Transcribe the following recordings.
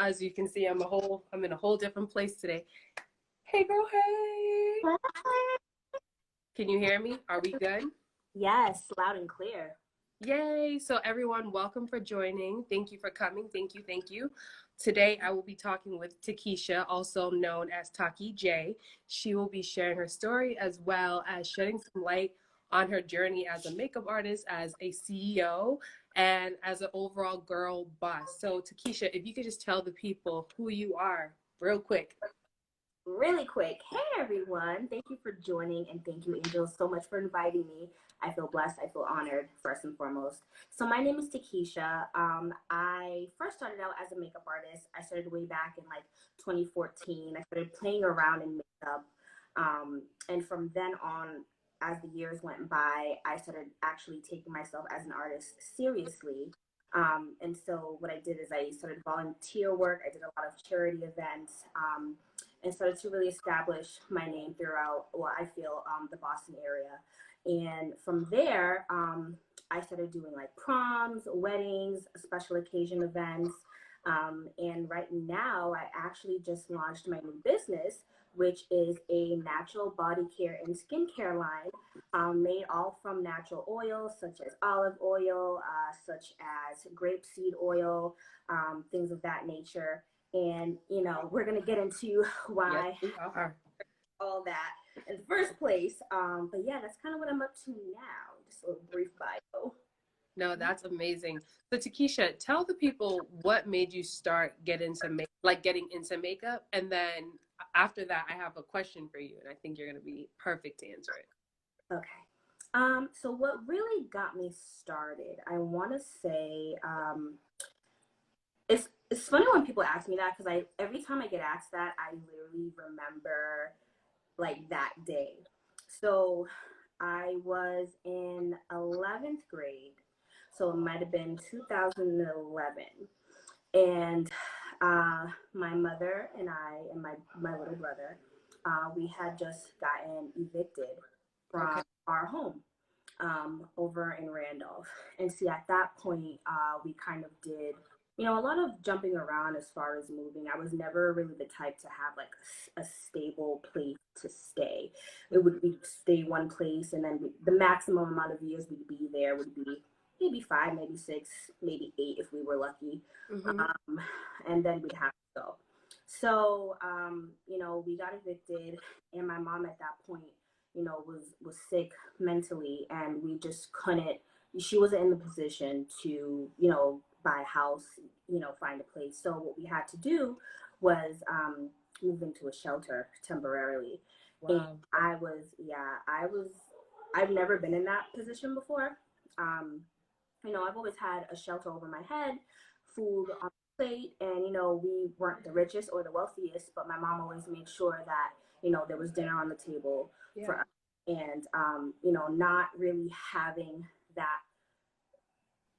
As you can see, I'm in a whole different place today. Hey girl, hey. Can you hear me? Are we good? Yes, loud and clear. Yay. So everyone, welcome for joining. Thank you for coming. Thank you. Thank you. Today I will be talking with Takeesha, also known as Taki J. She will be sharing her story as well as shedding some light on her journey as a makeup artist, as a CEO, and as an overall girl boss. So Takeesha, if you could just tell the people who you are real quick. Really quick. Hey, everyone. Thank you for joining, and thank you, Angel, so much for inviting me. I feel blessed. I feel honored, first and foremost. So my name is Takeesha. I first started out as a makeup artist. I started way back in like 2014. I started playing around in makeup. And from then on, as the years went by, I started actually taking myself as an artist seriously. And so what I did is I started volunteer work. I did a lot of charity events. And started to really establish my name throughout what I feel the Boston area. And from there, I started doing like proms, weddings, special occasion events. And right now, I actually just launched my new business, which is a natural body care and skincare line made all from natural oils such as olive oil, such as grapeseed oil, things of that nature. And we're gonna get into Yes, why we are. all that in the first place. But yeah, that's kind of what I'm up to now. Just a little brief bio. No, that's amazing. So Takeesha, tell the people what made you start getting into makeup, and then after that, I have a question for you, and I think you're gonna be perfect to answer it. Okay. So what really got me started, I want to say, it's funny when people ask me that because I every time I get asked that, I literally remember like that day. So I was in 11th grade, so it might have been 2011. And my mother and I and my little brother, we had just gotten evicted Okay. from our home over in Randolph. And see, at that point, we kind of did, a lot of jumping around as far as moving. I was never really the type to have like a stable place to stay. It would be stay one place, and then the maximum amount of years we'd be there would be maybe 5, maybe 6, maybe 8 if we were lucky. Mm-hmm. Um, and then we'd have to go. So, we got evicted, and my mom at that point, was sick mentally, and we just couldn't. She wasn't in the position to, buy a house, find a place. So what we had to do was move into a shelter temporarily. And Wow. I've never been in that position before. Um, I've always had a shelter over my head, food on the plate, and we weren't the richest or the wealthiest, but my mom always made sure that there was dinner on the table Yeah. for us, and not really having that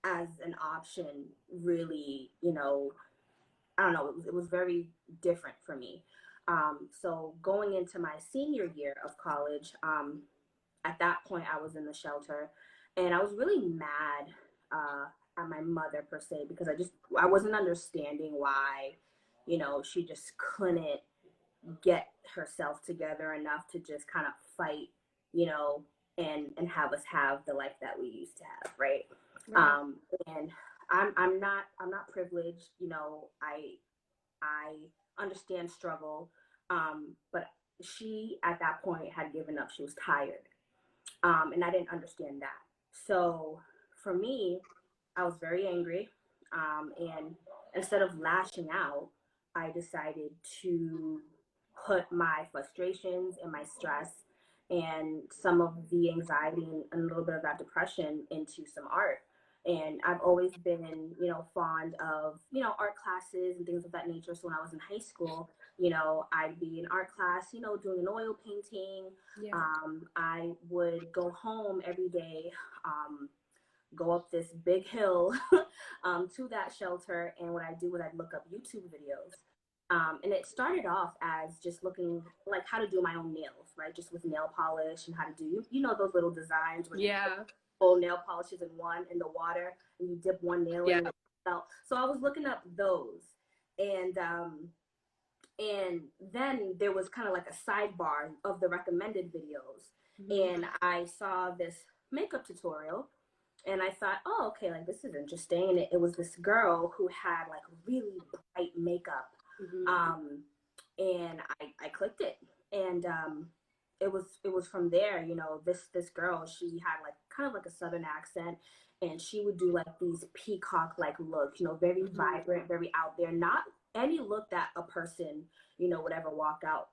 as an option really, I don't know, it was very different for me. So going into my senior year of college, at that point I was in the shelter, and I was really mad at my mother per se, because I wasn't understanding why, she just couldn't get herself together enough to just kind of fight, you know, and have us have the life that we used to have, right? Right. And I'm not privileged, I understand struggle, but she at that point had given up. She was tired, and I didn't understand that. So for me, I was very angry, and instead of lashing out, I decided to put my frustrations and my stress and some of the anxiety and a little bit of that depression into some art. And I've always been, fond of, art classes and things of that nature. So when I was in high school, I'd be in art class, doing an oil painting. Yeah. I would go home every day, go up this big hill to that shelter. And what I do is I'd look up YouTube videos. And it started off as just looking like how to do my own nails, right? Just with nail polish and how to do, those little designs where you put Yeah. whole nail polishes in one in the water and you dip one nail in Yeah. and it comes out. So I was looking up those. And then there was kind of like a sidebar of the recommended videos. Mm-hmm. And I saw this makeup tutorial and I thought, oh, okay, like this is interesting. And it was this girl who had like really bright makeup. Mm-hmm. And I clicked it. And it was from there, this girl, she had like kind of like a southern accent, and she would do like these peacock like looks, very Mm-hmm. vibrant, very out there, not any look that a person, would ever walk out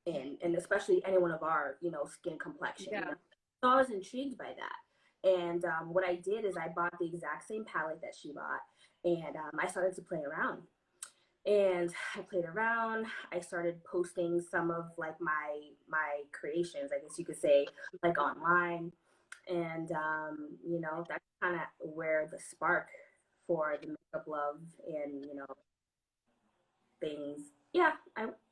in, and especially anyone of our, skin complexion, Yeah. So I was intrigued by that. And what I did is I bought the exact same palette that she bought, and I started to play around. And I played around. I started posting some of like my creations, I guess you could say, like online. And that's kind of where the spark for the makeup love and things. Yeah,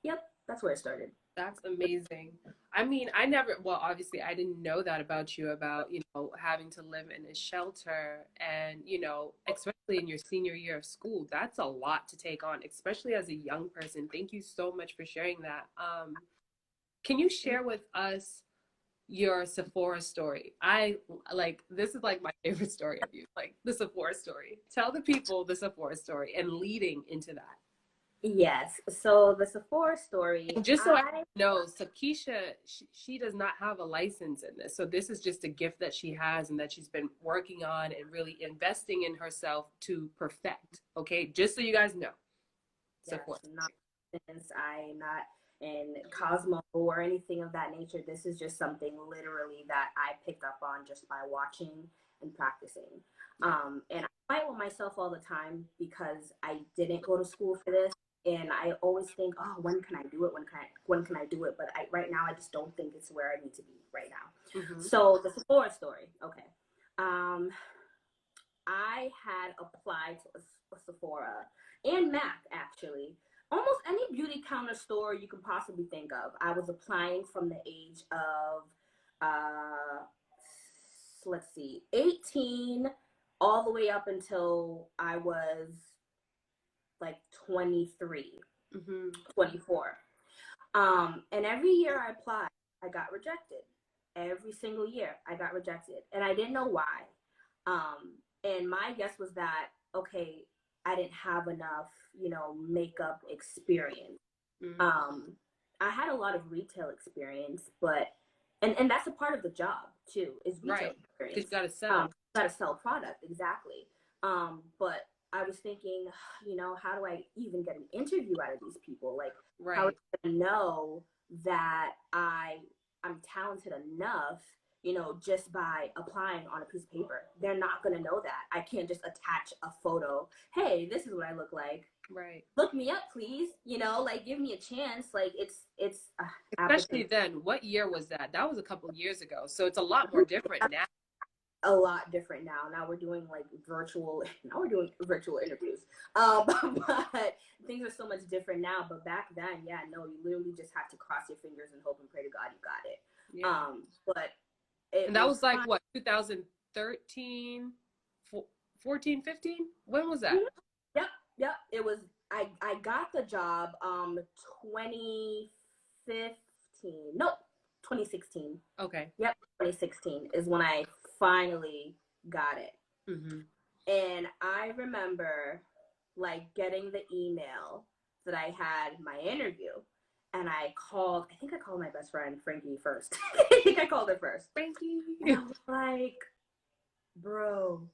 yep, that's where it started. That's amazing. I mean, I never, well, obviously, I didn't know that about you, about, having to live in a shelter and, especially in your senior year of school. That's a lot to take on, especially as a young person. Thank you so much for sharing that. Can you share with us your Sephora story? I like, this is like my favorite story of you, like the Sephora story. Tell the people the Sephora story and leading into that. Yes. So the Sephora story, And just so everyone knows, Takeesha, she does not have a license in this. So this is just a gift that she has and that she's been working on and really investing in herself to perfect. Okay, just so you guys know. yes, Support. not since I'm not in Cosmo or anything of that nature. This is just something literally that I picked up on just by watching and practicing. And I fight with myself all the time because I didn't go to school for this. And I always think, oh, when can I do it? When can I do it? But right now, I just don't think it's where I need to be right now. Mm-hmm. So the Sephora story, okay. Um, I had applied to a Sephora and MAC actually. Almost any beauty counter store you could possibly think of. I was applying from the age of, let's see, 18 all the way up until I was like 23, Mm-hmm. 24. And every year I applied, I got rejected. Every single year I got rejected. And I didn't know why. And my guess was that, okay, I didn't have enough, makeup experience. Mm-hmm. I had a lot of retail experience, but, and that's a part of the job too, is retail Right. Because experience. you got to sell. Got to sell product, exactly. But I was thinking, how do I even get an interview out of these people? Like, how Right. do I know that I'm talented enough, just by applying on a piece of paper? They're not going to know that. I can't just attach a photo. Hey, this is what I look like. Right. Look me up, please. Like, give me a chance. Like, it's Especially then, what year was that? That was a couple of years ago. So it's a lot more different now. A lot different now. Now we're doing like virtual. Now we're doing virtual interviews. But things are so much different now. But back then, yeah, no, you literally just have to cross your fingers and hope and pray to God you got it. Yeah. But And that was like fun. What, 2013, 14, 15? When was that? Yep. It was. I got the job 2015. Nope, 2016. Okay. Yep, 2016 is when I finally got it. Mm-hmm. And I remember like getting the email that I had my interview, and I think I called my best friend Frankie first. I think I called her first. Frankie. And I was like, bro,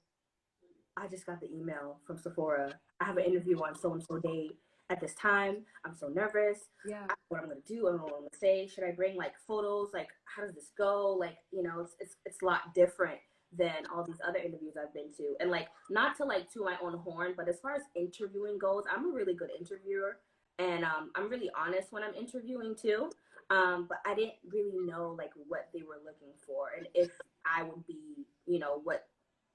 I just got the email from Sephora. I have an interview on so and so date at this time. I'm so nervous. Yeah. I don't know what I'm gonna do. I don't know what I'm gonna say. Should I bring like photos? Like, how does this go? Like, it's a lot different than all these other interviews I've been to. And like, not to like toot my own horn, but as far as interviewing goes, I'm a really good interviewer, and I'm really honest when I'm interviewing too. But I didn't really know like what they were looking for and if I would be,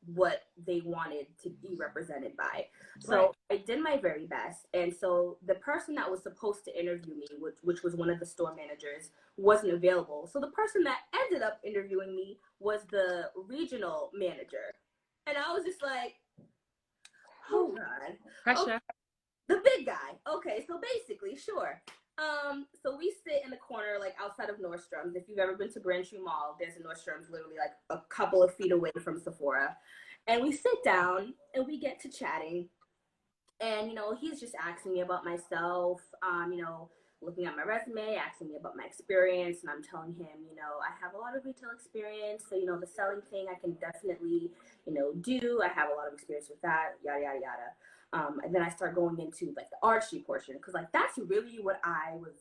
what they wanted to be represented by. So right. I did my very best. And so the person that was supposed to interview me, which was one of the store managers, wasn't available. So the person that ended up interviewing me was the regional manager. And I was just like, oh God. Pressure. The big guy. Okay, so basically, sure. So we sit in the corner, like outside of Nordstrom's. If you've ever been to Braintree Mall, there's a Nordstrom's literally like a couple of feet away from Sephora. And we sit down and we get to chatting. And, he's just asking me about myself, looking at my resume, asking me about my experience. And I'm telling him, I have a lot of retail experience. So, the selling thing I can definitely, do. I have a lot of experience with that, yada, yada, yada. And then I start going into like the artsy portion because like that's really what I was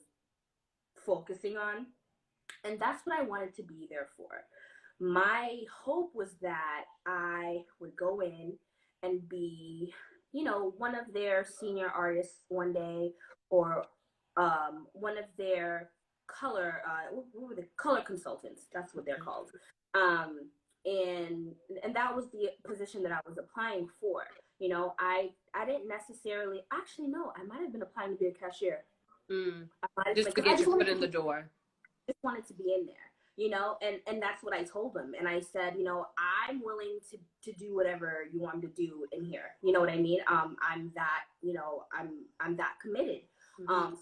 focusing on. And that's what I wanted to be there for. My hope was that I would go in and be, one of their senior artists one day, or one of their what were the color consultants? That's what they're called. Um, and that was the position that I was applying for. I didn't necessarily actually no, I might have been applying to be a cashier. Just to get your foot in the door. Just wanted to be in there, and that's what I told them. And I said, I'm willing to do whatever you want me to do in here. You know what I mean? I'm that, I'm that committed.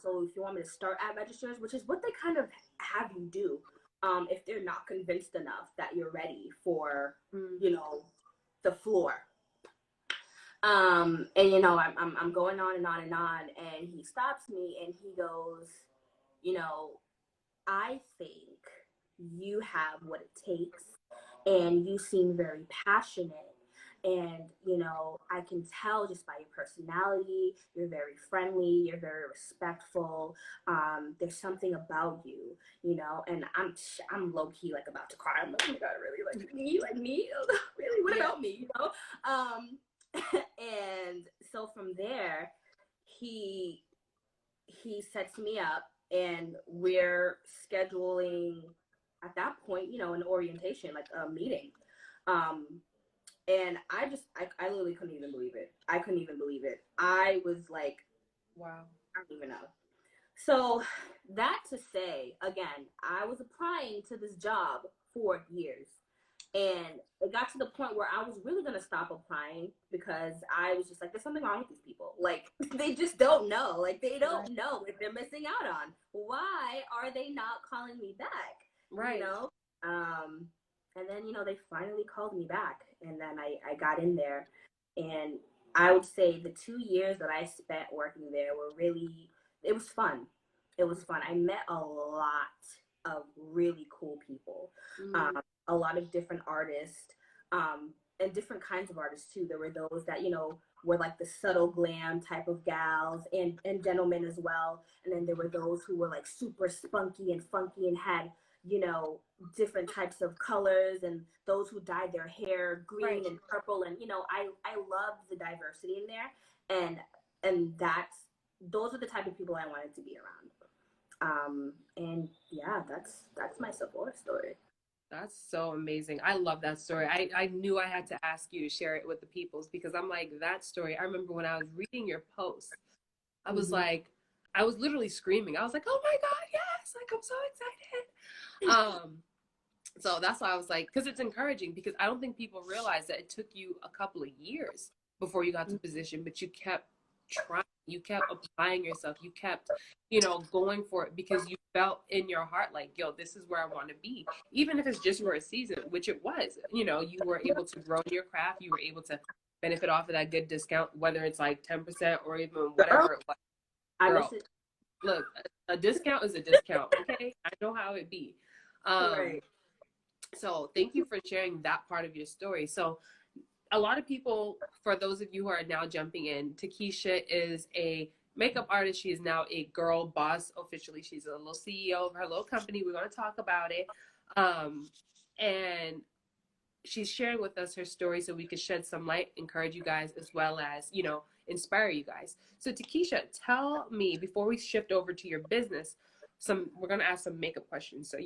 So if you want me to start at registers, which is what they kind of have you do, if they're not convinced enough that you're ready for, the floor. And I'm going on and on and on, and he stops me and he goes, I think you have what it takes, and you seem very passionate. And, I can tell just by your personality, you're very friendly, you're very respectful. There's something about you, and I'm low key like about to cry. I'm like, oh my God, really? Like me? Really? What about me? And so from there, he sets me up, and we're scheduling at that point, an orientation, like a meeting. And I literally couldn't even believe it. I couldn't even believe it. I was like, wow, I don't even know. So that to say, again, I was applying to this job for years. And it got to the point where I was really going to stop applying because I was just like, there's something wrong with these people. Like, they just don't know. Like, they don't know what they're missing out on. Why are they not calling me back? Right. And then, they finally called me back. And then I got in there. And I would say the 2 years that I spent working there were really, it was fun. It was fun. I met a lot of really cool people. A lot of different artists, and different kinds of artists too. There were those that, were like the subtle glam type of gals, and gentlemen as well. And then there were those who were like super spunky and funky and had, different types of colors, and those who dyed their hair green and purple. And, I loved the diversity in there. And those are the type of people I wanted to be around. And yeah, that's my Sephora story. That's so amazing. I love that story. I knew I had to ask you to share it with the peoples because I'm like, that story. I remember when I was reading your post, I was like, I was literally screaming. I was like, oh my God, yes. Like, I'm so excited. So that's why I was like, because it's encouraging, because I don't think people realize that it took you a couple of years before you got to position, but you kept trying, you kept applying yourself, you kept, going for it because you felt in your heart like, yo, this is where I want to be, even if it's just for a season, which it was. You were able to grow your craft, you were able to benefit off of that good discount, whether it's like 10% or even whatever it was. Girl, look, a discount is a discount. Okay, I know how it be. So thank you for sharing that part of your story. So a lot of people, for those of you who are now jumping in, Takeesha is a makeup artist. She is now a girl boss officially. She's a little CEO of her little company. We're going to talk about it. And she's sharing with us her story so we can shed some light, encourage you guys, as well as, inspire you guys. So Takeesha, tell me, before we shift over to your business, we're going to ask some makeup questions. So,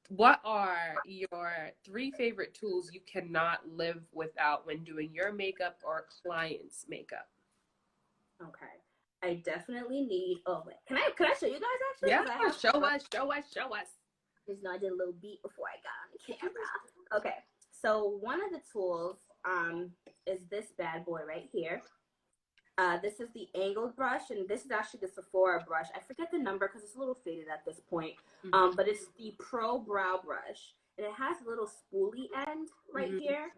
what are your 3 favorite tools you cannot live without when doing your makeup or clients' makeup? Okay. I definitely need, oh, wait. Can I show you guys actually? Yeah, show us. Just know I did a little beat before I got on the camera. Okay. So one of the tools is this bad boy right here. This is the angled brush, and this is actually the Sephora brush. I forget the number because it's a little faded at this point. But it's the Pro Brow Brush, and it has a little spoolie end right here.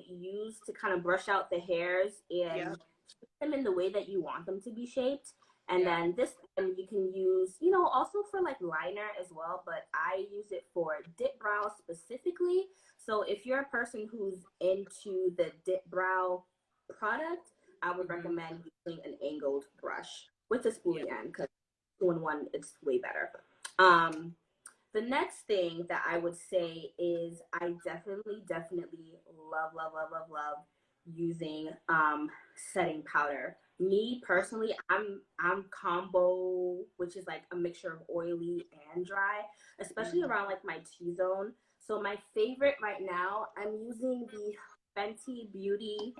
Used to kind of brush out the hairs and shape them in the way that you want them to be shaped. And then this one you can use, you know, also for like liner as well, but I use it for dip brows specifically. So if you're a person who's into the dip brow product, I would recommend using an angled brush with a spoolie end, because 2-in-1, it's way better. The next thing that I would say is I definitely love using setting powder. Me personally, I'm combo, which is like a mixture of oily and dry, especially around like my T-zone. So my favorite right now, I'm using the Fenty Beauty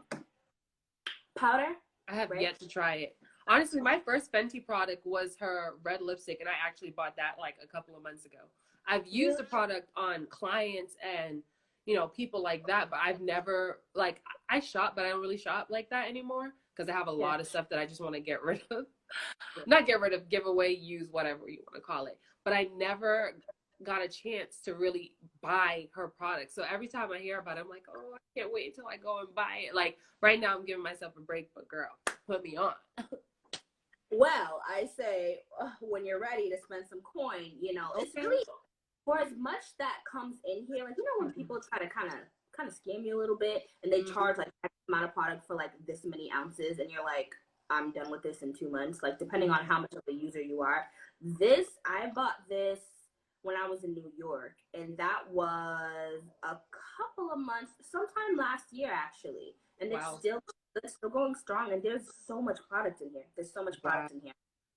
powder. I have yet to try it. Honestly, my first Fenty product was her red lipstick, and I actually bought that like a couple of months ago. I've used the product on clients and, you know, people like that, but I've never, like, I shop, but I don't really shop like that anymore because I have a lot of stuff that I just want to get rid of. Not get rid of, give away, use, whatever you want to call it. But I never got a chance to really buy her product. So every time I hear about it, I'm like, oh, I can't wait until I go and buy it. Like right now I'm giving myself a break, but girl, put me on. Well, I say when you're ready to spend some coin, you know, it's really, for as much that comes in here, like, you know, when people try to kind of scam you a little bit and they charge like X amount of product for like this many ounces, and you're like, I'm done with this in 2 months, like depending on how much of a user you are. I bought this when I was in New York, and that was a couple of months, sometime last year actually, and it's still going strong, and there's so much product in here.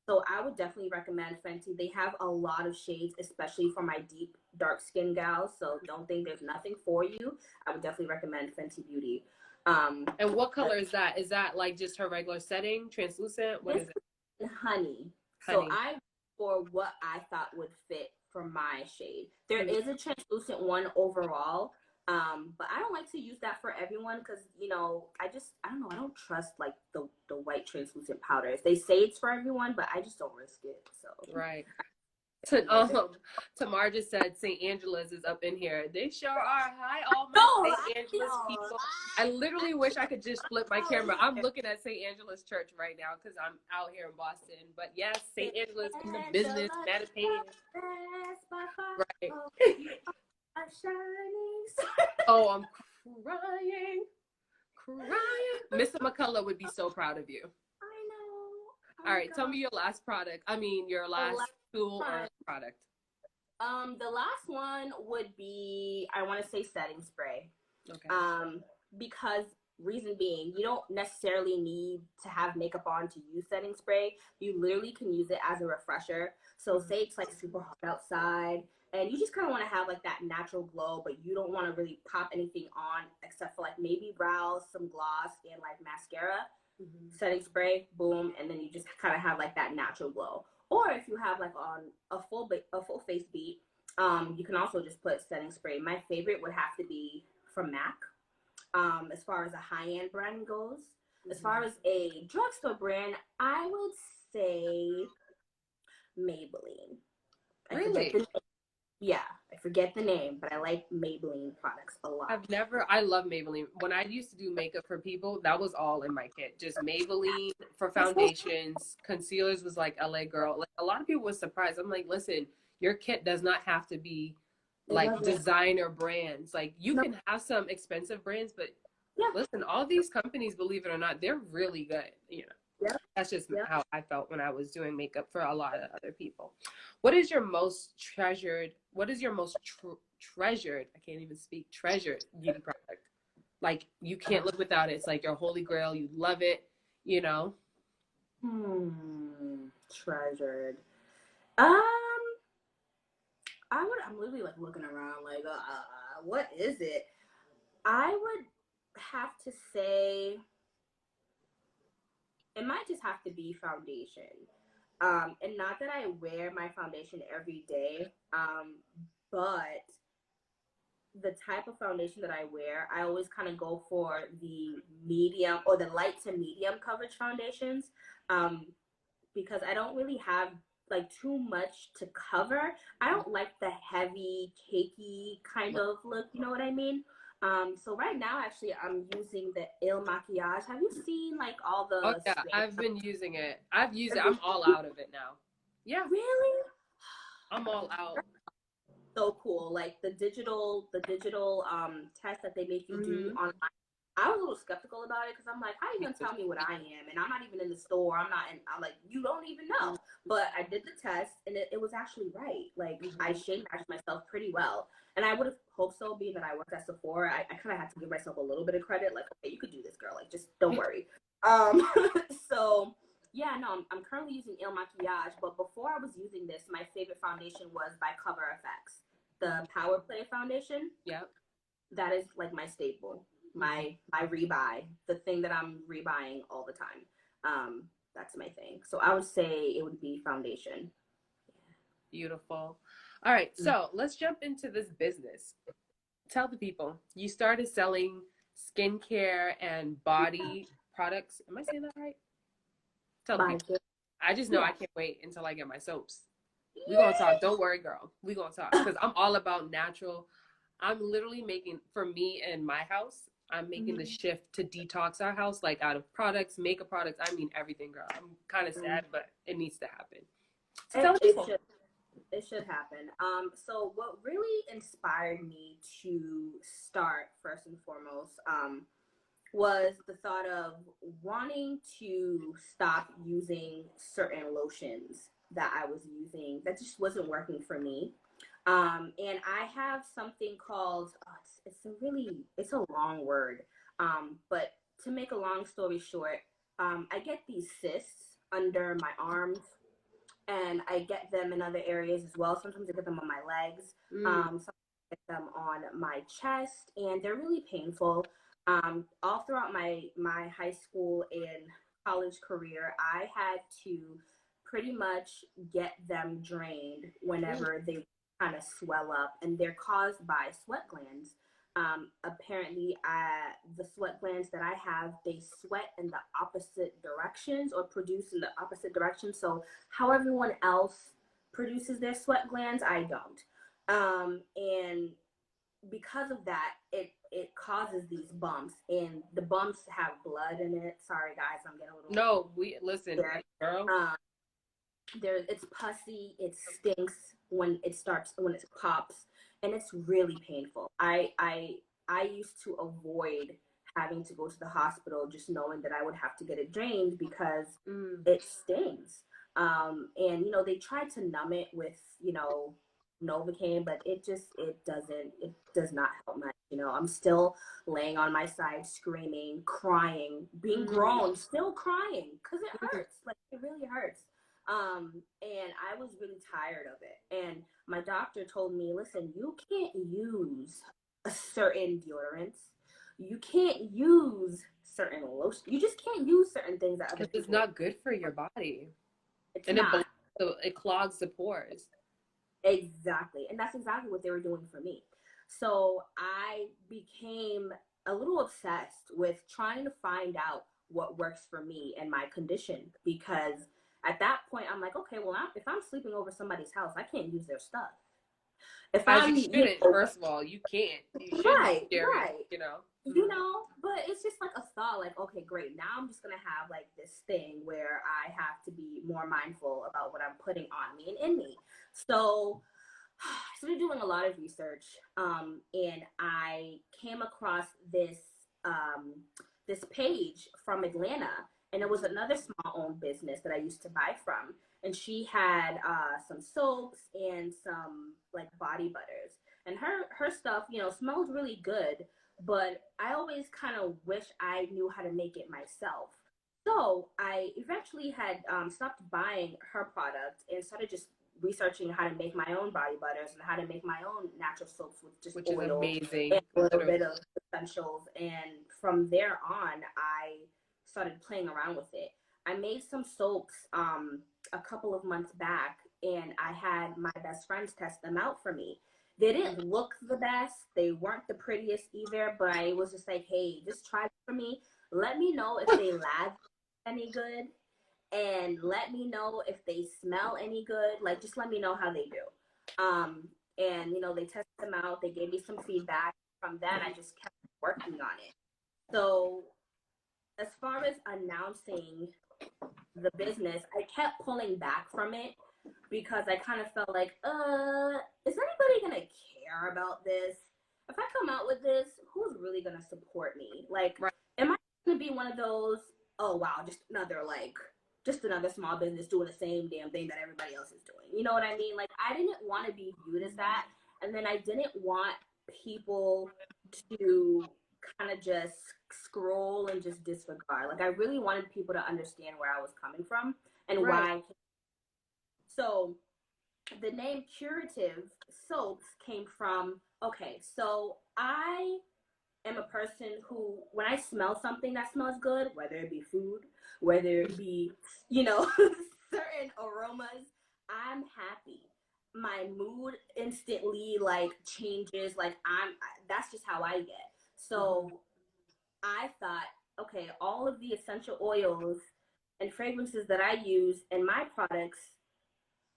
So I would definitely recommend Fenty. They have a lot of shades, especially for my deep dark skin gals, so don't think there's nothing for you. I would definitely recommend Fenty Beauty. And what color is that? Is that like just her regular setting, translucent? What is it? Honey. So for what I thought would fit for my shade. There is a translucent one overall, but I don't like to use that for everyone because, you know, I don't know, I don't trust like the white translucent powders. They say it's for everyone, but I just don't risk it. So right. Tamar just said St. Angela's is up in here. They sure are. Hi, all my St. Angela's people. I literally wish I could just flip my camera. I'm looking at St. Angela's Church right now because I'm out here in Boston. But yes, St. Angela's in the business, Mattapan. Right. Oh, I'm crying. Mr. McCullough would be so proud of you. I know. All right, tell me your last product. I mean, your last tool or product. The last one would be, I want to say setting spray. Okay. Because reason being, you don't necessarily need to have makeup on to use setting spray. You literally can use it as a refresher. So say it's like super hot outside and you just kind of want to have like that natural glow, but you don't want to really pop anything on except for like maybe brows, some gloss, and like mascara. Setting spray, boom, and then you just kind of have like that natural glow. Or if you have like on a full face beat, you can also just put setting spray. My favorite would have to be from MAC. As far as a high-end brand goes. As far as a drugstore brand, I would say Maybelline. Really? I forget the name, but I like Maybelline products a lot. I love Maybelline. When I used to do makeup for people, that was all in my kit. Just Maybelline for foundations. Concealers was like LA Girl. Like a lot of people were surprised. I'm like, listen, your kit does not have to be like designer brands. Like you can have some expensive brands, but listen, all these companies, believe it or not, they're really good. You know, that's just how I felt when I was doing makeup for a lot of other people. What is your most treasured? What is your most treasured? I can't even speak. Treasured beauty product. Like you can't live without it. It's like your holy grail. You love it. You know. Treasured. I'm literally like looking around like, what is it? I would have to say it might just have to be foundation. And not that I wear my foundation every day, but the type of foundation that I wear, I always kind of go for the medium or the light to medium coverage foundations, um, because I don't really have like too much to cover. I don't like the heavy, cakey kind of look. You know what I mean? So right now, actually, I'm using the Il Maquillage. Have you seen like all Oh the yeah, Spanish? I've been using it. I've used it. I'm all out of it now. Yeah, Really? I'm all out. So cool. Like the digital test that they make you do Mm-hmm. online. I was a little skeptical about it because I'm like, how are you gonna tell me what I am? And I'm not even in the store. I'm like, you don't even know. But I did the test and it was actually right. Like I Mm-hmm. shade matched myself pretty well. And I would have hoped so, being that I worked at Sephora. I kind of had to give myself a little bit of credit. Like, okay, you could do this, girl. Like, just don't worry. Um, so yeah, no, I'm currently using Il Maquillage, but before I was using this, my favorite foundation was by Cover FX, the Power Play foundation. Yep. That is like my staple, my rebuy, the thing that I'm rebuying all the time. That's my thing. So I would say it would be foundation. Beautiful. All right, Mm. so let's jump into this business. Tell the people you started selling skincare and body products. Am I saying that right? Tell the Body people. care. I just know Yeah. I can't wait until I get my soaps. We gonna talk. Yay! Don't worry, girl. We gonna talk because I'm all about natural. I'm literally making for me and my house. I'm making the shift to detox our house, like out of products, makeup products. I mean everything, girl. I'm kind of Mm. sad, but it needs to happen. So tell It, the it people. should it should happen. So what really inspired me to start first and foremost, was the thought of wanting to stop using certain lotions that I was using that just wasn't working for me. And I have something called, oh, it's a long word. But to make a long story short, I get these cysts under my arms and I get them in other areas as well. Sometimes I get them on my legs. Mm, Sometimes I get them on my chest, and they're really painful. All throughout my high school and college career, I had to pretty much get them drained mm, whenever they kind of swell up, and they're caused by sweat glands. Apparently, the sweat glands that I have, they sweat in the opposite directions or produce in the opposite direction. So how everyone else produces their sweat glands, I don't. And because of that, it causes these bumps, and the bumps have blood in it. Sorry, guys, I'm getting a little no, we listen, there. girl. Um, it's pussy, it stinks when it pops, and it's really painful. I used to avoid having to go to the hospital just knowing that I would have to get it drained because Mm, it stings. And they tried to numb it with Novocaine, but it does not help much. I'm still laying on my side, screaming, crying, being mm, grown, still crying because it mm. hurts. Like, it really hurts. And I was really tired of it. And my doctor told me, listen, you can't use a certain deodorants. You can't use certain lotion. You just can't use certain things that other Because it's people. not good for your body, It's and not. it clogs the pores. Exactly. And that's exactly what they were doing for me. So I became a little obsessed with trying to find out what works for me and my condition, because at that point I'm like, okay, well, if I'm sleeping over somebody's house, I can't use their stuff. If As you I'm, shouldn't. First of all, you can't. You shouldn't right, share it. right. You know. Mm. But it's just like a thought, like, okay, great. Now I'm just gonna have like this thing where I have to be more mindful about what I'm putting on me and in me. So I started doing a lot of research, and I came across this page from Atlanta, and it was another small-owned business that I used to buy from, and she had some soaps and some like body butters, and her stuff, smelled really good, but I always kind of wish I knew how to make it myself. So I eventually had stopped buying her product and started just researching how to make my own body butters and how to make my own natural soaps with just Which is oil and amazing. a little Literally. bit of essentials. And from there on, I started playing around with it. I made some soaps a couple of months back, and I had my best friends test them out for me. They didn't look the best. They weren't the prettiest either, but I was just like, hey, just try it for me. Let me know if they lather any good, and let me know if they smell any good. Like, just let me know how they do. And, you know, they tested them out. They gave me some feedback. From then, I just kept working on it. So as far as announcing the business, I kept pulling back from it because I kind of felt like, is anybody going to care about this? If I come out with this, who's really going to support me? Like, Right. am I going to be one of those, oh, wow, just another small business doing the same damn thing that everybody else is doing? You know what I mean? Like, I didn't want to be viewed as that. And then I didn't want people to kind of just scroll and just disregard. Like, I really wanted people to understand where I was coming from and Right. why. So the name Curative Soaps came from, okay, so I am a person who, when I smell something that smells good, whether it be food, whether it be, you know, certain aromas, I'm happy. My mood instantly like changes. Like that's just how I get. So I thought, okay, all of the essential oils and fragrances that I use in my products,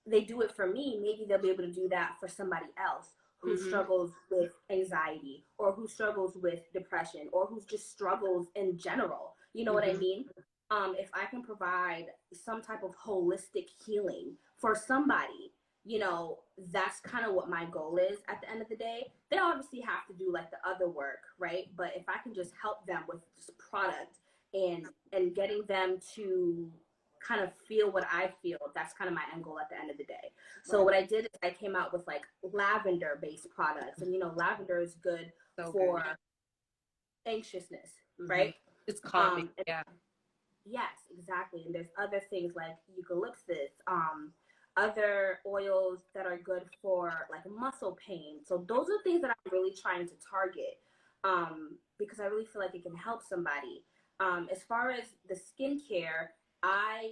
they do it for me. Maybe they'll be able to do that for somebody else who struggles with anxiety or who struggles with depression or who just struggles in general. You know what I mean? If I can provide some type of holistic healing for somebody, you know, that's kind of what my goal is at the end of the day. They obviously have to do like the other work, right? But if I can just help them with this product and getting them to kind of feel what I feel, that's kind of my end goal at the end of the day. So what I did is I came out with like lavender based products, and you know, lavender is good for anxiousness, right? It's calming. Yeah. Yes, exactly. And there's other things like eucalyptus, other oils that are good for like muscle pain. So those are things that I'm really trying to target, because I really feel like it can help somebody. As far as the skincare, I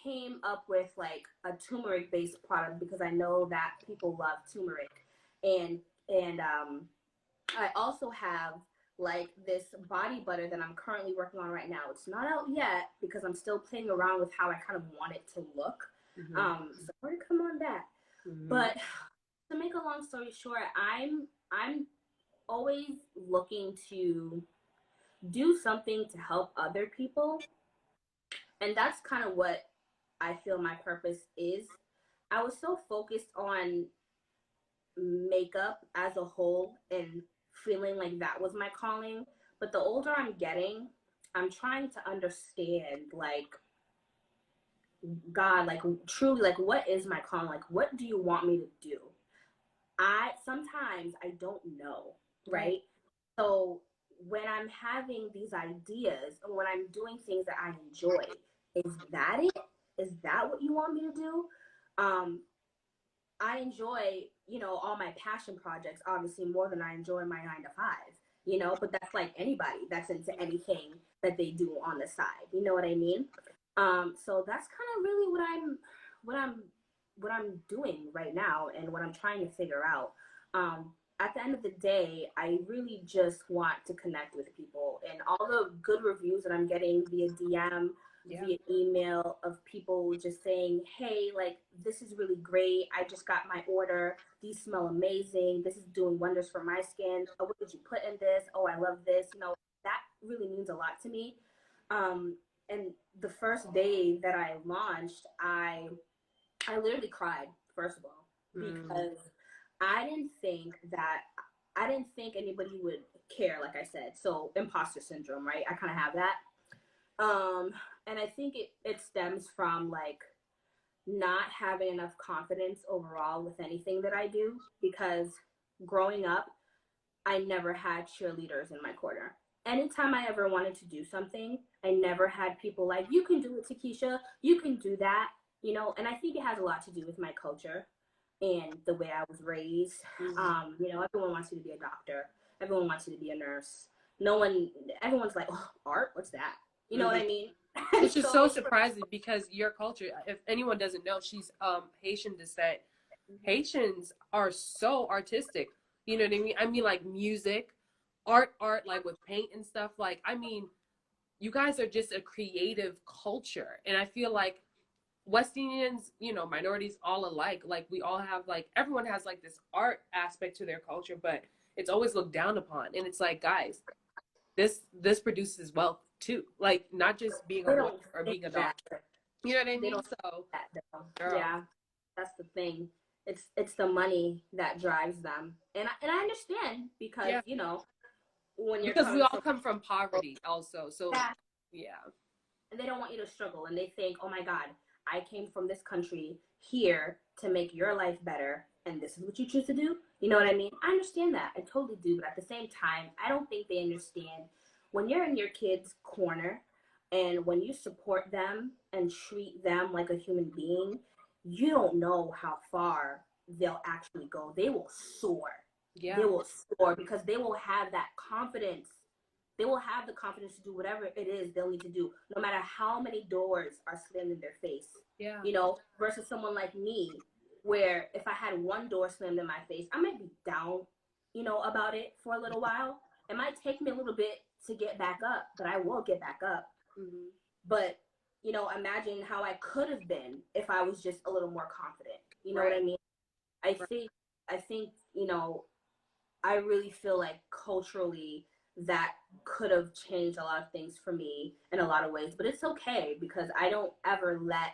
came up with like a turmeric based product because I know that people love turmeric, and I also have like this body butter that I'm currently working on right now. It's not out yet because I'm still playing around with how I kind of want it to look. So more to come on that. But to make a long story short, I'm always looking to do something to help other people, and that's kind of what I feel my purpose is. I was so focused on makeup as a whole and feeling like that was my calling. But the older I'm getting, I'm trying to understand, like, God, like, truly, like, what is my calling? Like, what do you want me to do? Sometimes I don't know, right? So when I'm having these ideas and when I'm doing things that I enjoy, is that it? Is that what you want me to do? I enjoy, you know, all my passion projects, obviously more than I enjoy my 9 to 5, you know, but that's like anybody that's into anything that they do on the side. You know what I mean? So that's kind of really what I'm, what I'm doing right now and what I'm trying to figure out. At the end of the day, I really just want to connect with people, and all the good reviews that I'm getting via DM, via email, of people just saying, hey, like, this is really great. I just got my order. These smell amazing. This is doing wonders for my skin. Oh, what did you put in this? Oh, I love this. You know, that really means a lot to me. And the first day that I launched, I literally cried, first of all, because I didn't think anybody would care, like I said. So imposter syndrome, right? I kind of have that. And I think it stems from like not having enough confidence overall with anything that I do, because growing up, I never had cheerleaders in my corner. Anytime I ever wanted to do something, I never had people like, you can do it, Takeesha, you can do that, you know, and I think it has a lot to do with my culture and the way I was raised. You know, everyone wants you to be a doctor. Everyone wants you to be a nurse. Everyone's like, oh, art? What's that? You know what I mean? Which is so surprising because your culture, if anyone doesn't know, she's Haitian descent. Haitians are so artistic. You know what I mean? I mean, like music, art, like with paint and stuff. Like, I mean, you guys are just a creative culture. And I feel like West Indians, you know, minorities all alike, like we all have like everyone has like this art aspect to their culture, but it's always looked down upon. And it's like, guys, this produces wealth too. Like not just being a They lawyer don't or think being a that. doctor. You know what I They mean? don't So, think that though. girl, Yeah, that's the thing. It's the money that drives them, and I understand because yeah, when you're because we coming all from, come from poverty also. So, yeah, yeah, and they don't want you to struggle, and they think, oh my God, I came from this country here to make your life better, and this is what you choose to do. You know what I mean? I understand that. I totally do, but at the same time, I don't think they understand when you're in your kid's corner and when you support them and treat them like a human being, you don't know how far they'll actually go. They will soar. They yeah, will soar because they will have that confidence. They will have the confidence to do whatever it is they'll need to do, no matter how many doors are slammed in their face. yeah, Versus someone like me, where if I had one door slammed in my face, I might be down, about it for a little while. It might take me a little bit to get back up, but I will get back up. hmm, But, imagine how I could have been if I was just a little more confident. You know what I right, mean? I right, think, I think, I really feel like culturally that could have changed a lot of things for me in a lot of ways, but it's okay because I don't ever let,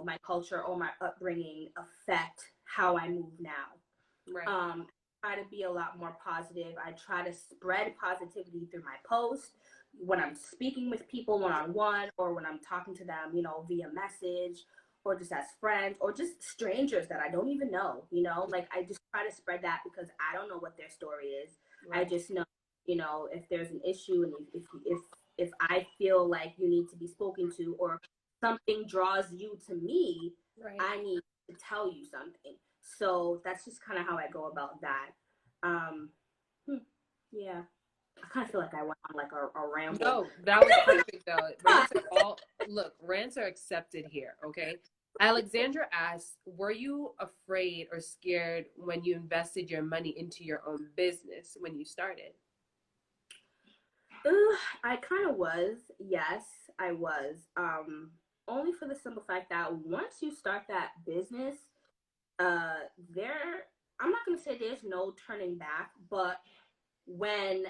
my culture or my upbringing affect how I move now. right, I try to be a lot more positive. I try to spread positivity through my posts when I'm speaking with people one on one or when I'm talking to them, via message or just as friends or just strangers that I don't even know, like I just try to spread that because I don't know what their story is. I right, just know, if there's an issue and if I feel like you need to be spoken to or something draws you to me, right. I need to tell you something. So that's just kind of how I go about that. Um, yeah, I kind of feel like I went on like a ramble. No, that was perfect though. Rants are accepted here, okay? Alexandra asks, were you afraid or scared when you invested your money into your own business when you started? I kind of was. Yes, I was. Only for the simple fact that once you start that business, there, I'm not going to say there's no turning back, but when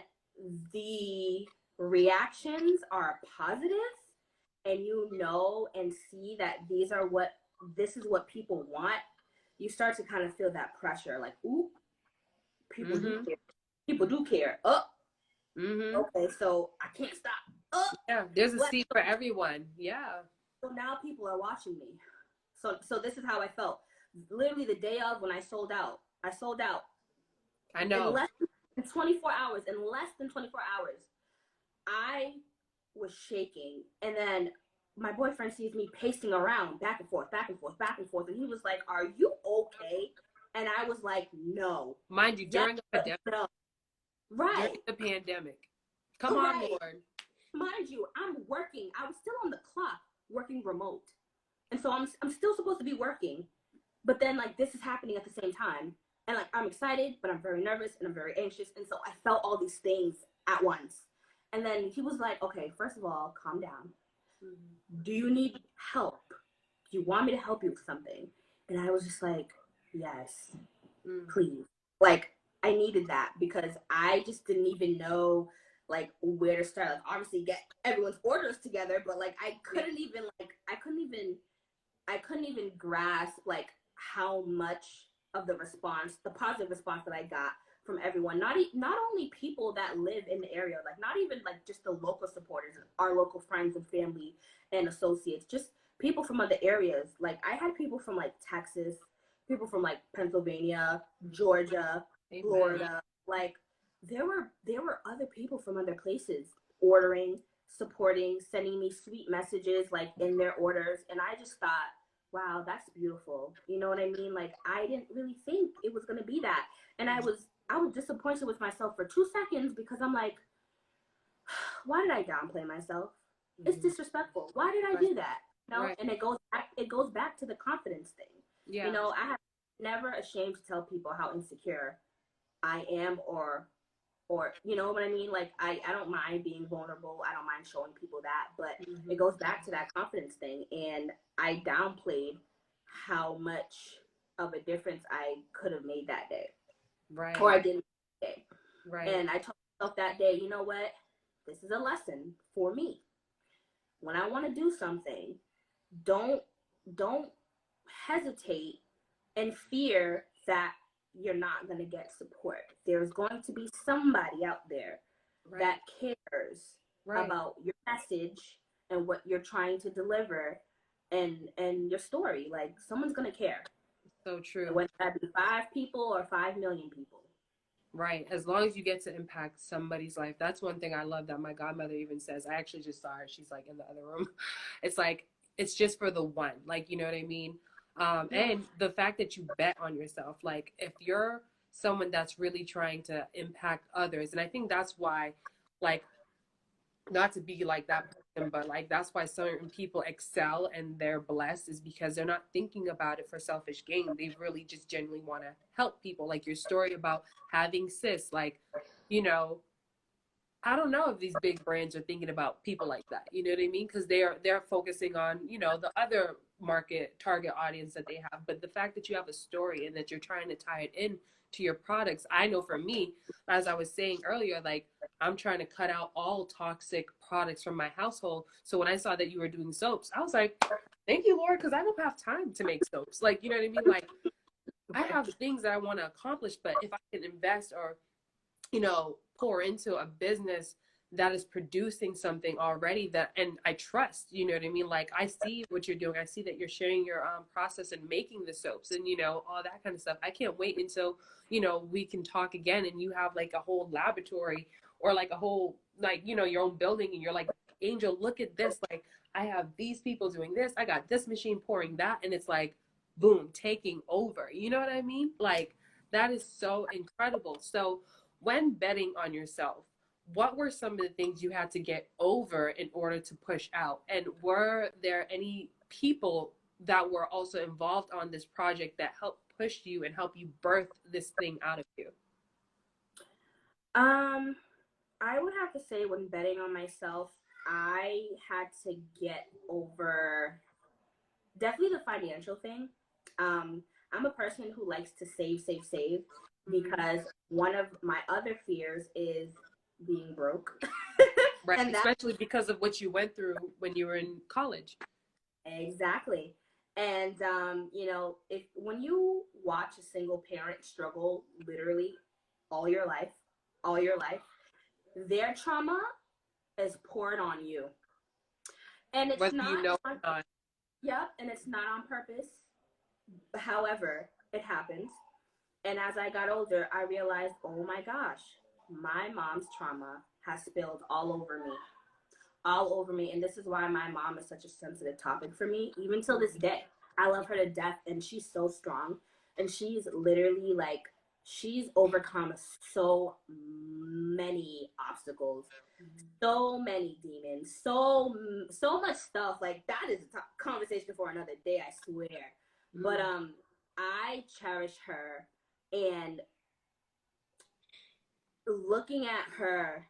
the reactions are positive and and see that this is what people want, you start to kind of feel that pressure like, ooh, people do Mm-hmm. care. People do care. Oh, Mm-hmm. okay, so I can't stop. Oh, Yeah, there's a what? seat for everyone. Yeah. So now people are watching me. So this is how I felt. Literally the day of when I sold out. I sold out I in know. less than 24 hours. In less than 24 hours, I was shaking. And then my boyfriend sees me pacing around back and forth, back and forth, back and forth. And he was like, "Are you okay?" And I was like, "No." Mind you, Yes, during a but pandemic, no. during Right. the pandemic. Come on, Right. Lord. Mind you, I'm working. I was still on the clock working remote. And so I'm still supposed to be working. But then like this is happening at the same time. And like I'm excited, but I'm very nervous and I'm very anxious. And so I felt all these things at once. And then he was like, okay, first of all, calm down. Mm-hmm. Do you need help? Do you want me to help you with something? And I was just like, yes, Mm-hmm. please. Like I needed that because I just didn't even know like where to start. Like obviously get everyone's orders together, but like Yeah. I couldn't even grasp like how much of the positive response that I got from everyone. Not only people that live in the area, like not even like just the local supporters, our local friends and family and associates, just people from other areas. Like I had people from like Texas, people from like Pennsylvania, Georgia, Amen. Florida. Like there were other people from other places ordering, supporting, sending me sweet messages like in their orders, and I just thought, wow, that's beautiful. You know what I mean? Like I didn't really think it was gonna be that. And I was disappointed with myself for 2 seconds because I'm like, why did I downplay myself? It's Mm-hmm. disrespectful. Why did I Right. do that? Right. And it goes back to the confidence thing. Yeah. I have never ashamed to tell people how insecure I am, or you know what I mean? Like I don't mind being vulnerable. I don't mind showing people that, but it goes back to that confidence thing. And I downplayed how much of a difference I could have made that day. Right. Or I didn't that day. Right. And I told myself that day, you know what? This is a lesson for me. When I want to do something, don't don't hesitate and fear that you're not going to get support. There's going to be somebody out there Right. that cares Right. about your message and what you're trying to deliver, and your story. Like, someone's going to care. So true. Whether that be 5 people or 5 million people. Right. As long as you get to impact somebody's life. That's one thing I love that my godmother even says. I actually just saw her. She's like in the other room. It's like, it's just for the one. Like, you know what I mean? And the fact that you bet on yourself. Like, if you're someone that's really trying to impact others, and I think that's why, like, not to be like that person, but like that's why certain people excel and they're blessed, is because they're not thinking about it for selfish gain. They really just genuinely want to help people. Like your story about having cysts, like, you know, I don't know if these big brands are thinking about people like that. You know what I mean? Because they're focusing on, you know, the other market target audience that they have. But the fact that you have a story and that you're trying to tie it in to your products, I know for me, as I was saying earlier, like I'm trying to cut out all toxic products from my household. So when I saw that you were doing soaps, I was like, thank you, Lord, because I don't have time to make soaps. Like, you know what I mean? Like I have things that I want to accomplish, but if I can invest or, you know, pour into a business that is producing something already that, and I trust, you know what I mean? Like I see what you're doing. I see that you're sharing your process and making the soaps and, you know, all that kind of stuff. I can't wait until, you know, we can talk again and you have like a whole laboratory or like a whole, like, you know, your own building and you're like, Angel, look at this. Like I have these people doing this. I got this machine pouring that. And it's like, boom, taking over. You know what I mean? Like that is so incredible. So when betting on yourself, what were some of the things you had to get over in order to push out? And were there any people that were also involved on this project that helped push you and help you birth this thing out of you? Um, I would have to say, when betting on myself, I had to get over definitely the financial thing. I'm a person who likes to save, because one of my other fears is being broke. Right, And that, especially because of what you went through when you were in college. exactly. And you know, if when you watch a single parent struggle literally all your life, all your life, their trauma is poured on you. And it's Whether you not know on, or not. yep, and it's not on purpose. However, it happens. And as I got older, I realized, oh my gosh, my mom's trauma has spilled all over me, all over me. And this is why my mom is such a sensitive topic for me, even till this day. I love her to death, and she's so strong. And she's literally like, she's overcome so many obstacles, so many demons, so much stuff. Like, that is a conversation for another day, I swear. But I cherish her, and looking at her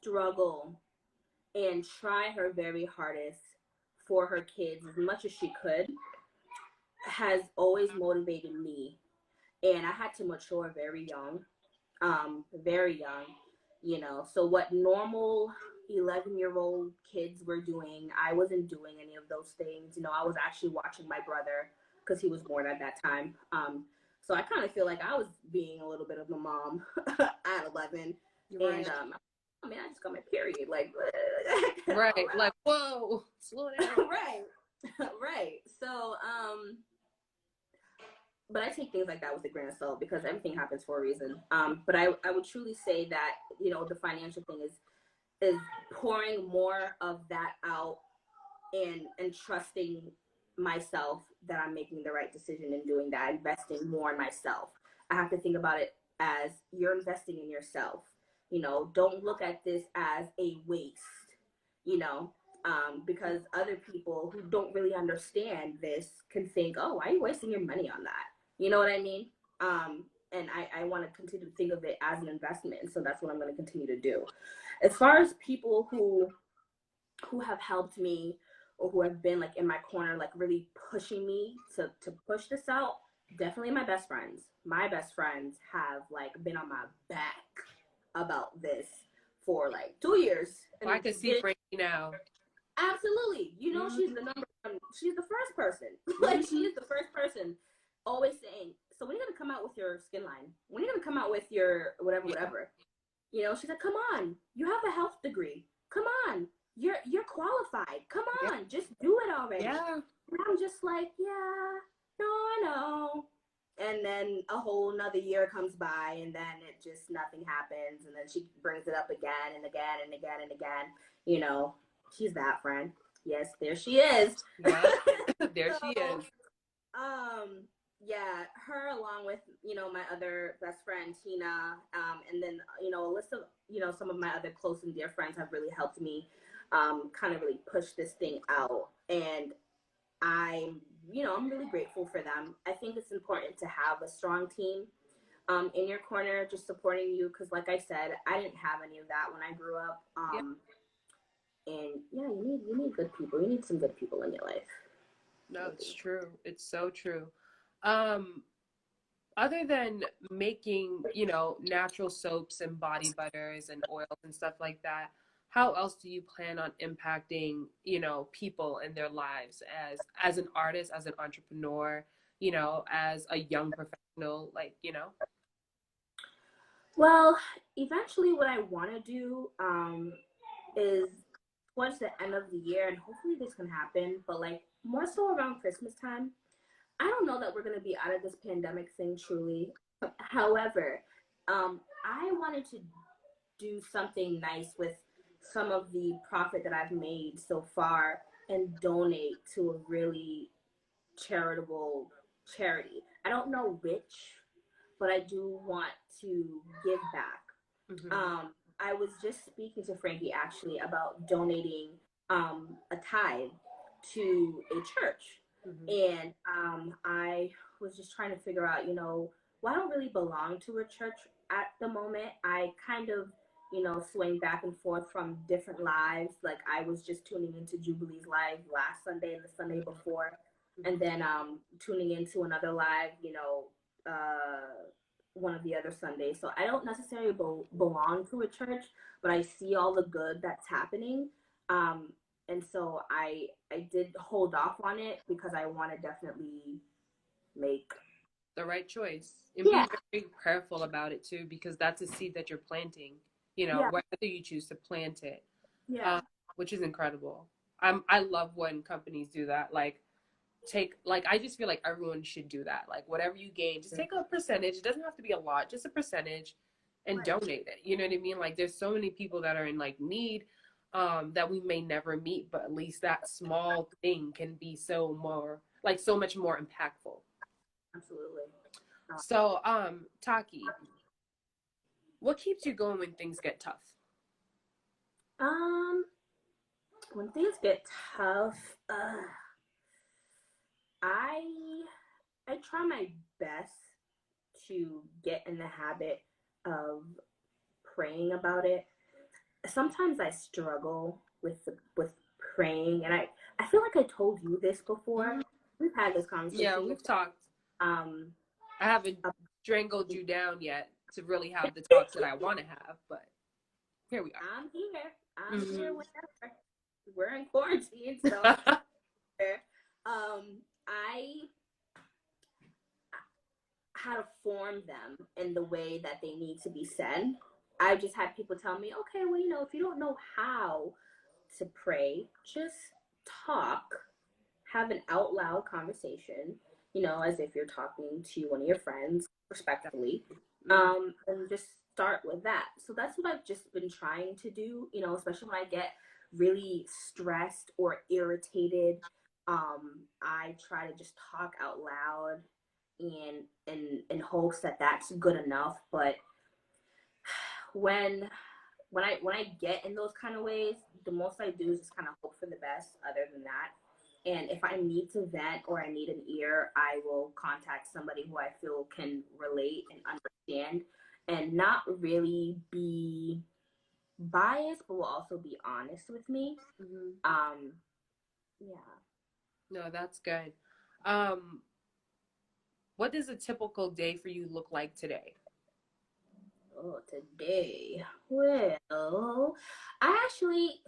struggle and try her very hardest for her kids as much as she could has always motivated me. And I had to mature very young, you know. So what normal 11-year-old kids were doing, I wasn't doing any of those things. You know, I was actually watching my brother because he was born at that time. So I kind of feel like I was being a little bit of a mom at 11. Right. And I mean, I just got my period. Like, Right. Like, whoa, slow down. right, right. So, but I take things like that with a grain of salt, because everything happens for a reason. But I would truly say that, you know, the financial thing is pouring more of that out, and trusting myself that I'm making the right decision in doing that, investing more in myself. I have to think about it as you're investing in yourself. You know, don't look at this as a waste. You know, Because other people who don't really understand this can think, oh, why are you wasting your money on that? You know what I mean? And I want to continue to think of it as an investment. And so that's what I'm going to continue to do. As far as people who have helped me or who have been like in my corner, like really pushing me to push this out, definitely my best friends. My best friends have like been on my back about this for like 2 years. Well, I can see Frankie now. Absolutely. You know, she's the number one, she's the first person. Like, she is the first person always saying, so when are you going to come out with your skin line? When are you going to come out with your whatever, whatever? You know, she's like, come on, you have a health degree. Come on, you're qualified. Come on, just do it already. Yeah. And I'm just like, yeah, no, I know. And then a whole nother year comes by, and then it just nothing happens, and then she brings it up again and again and again and again. You know, she's that friend. Yes, there she is. Yeah. There she is. Yeah, her along with, you know, my other best friend Tina, and then, you know, a list of, you know, some of my other close and dear friends have really helped me kind of really push this thing out. And I'm really grateful for them. I think it's important to have a strong team in your corner, just supporting you, because like I said, I didn't have any of that when I grew up. And yeah, you need good people. You need some good people in your life. No, it's true. It's so true. Other than making, natural soaps and body butters and oils and stuff like that, how else do you plan on impacting, people in their lives as an artist, as an entrepreneur, as a young professional, Well, eventually, what I want to do is towards the end of the year, and hopefully this can happen, but like more so around Christmas time. I don't know that we're going to be out of this pandemic thing truly. However, I wanted to do something nice with some of the profit that I've made so far and donate to a really charitable charity. I don't know which, but I do want to give back. I was just speaking to Frankie actually about donating a tithe to a church. And I was just trying to figure out, well, I don't really belong to a church at the moment. I kind of, swing back and forth from different lives. Like I was just tuning into Jubilee's live last Sunday and the Sunday before, and then tuning into another live, one of the other Sundays. So I don't necessarily belong to a church, but I see all the good that's happening. And so I did hold off on it because I want to definitely make the right choice and be very careful about it too, because that's a seed that you're planting, whether you choose to plant it, which is incredible. I love when companies do that. I just feel like everyone should do that. Like whatever you gain, just take a percentage. It doesn't have to be a lot, just a percentage, and donate it. You know what I mean? Like there's so many people that are in like need that we may never meet, but at least that small thing can be so much more impactful. Absolutely. So, Taki, what keeps you going when things get tough? When things get tough, I try my best to get in the habit of praying about it. Sometimes I struggle with praying, and I feel like I told you this before. We've had this conversation. Yeah, we've talked. I haven't strangled you down yet to really have the talks that I want to have, but here we are. I'm here whenever. We're in quarantine, so how to form them in the way that they need to be said. I just had people tell me, okay, well, if you don't know how to pray, just talk, have an out loud conversation, as if you're talking to one of your friends respectfully, and just start with that. So that's what I've just been trying to do, especially when I get really stressed or irritated. I try to just talk out loud and in hopes that that's good enough. But when when I get in those kind of ways, the most I do is just kind of hope for the best. Other than that, and if I need to vent or I need an ear, I will contact somebody who I feel can relate and understand, and not really be biased, but will also be honest with me. Yeah. No, that's good. Um, what does a typical day for you look like today? Oh, today. Well, I actually,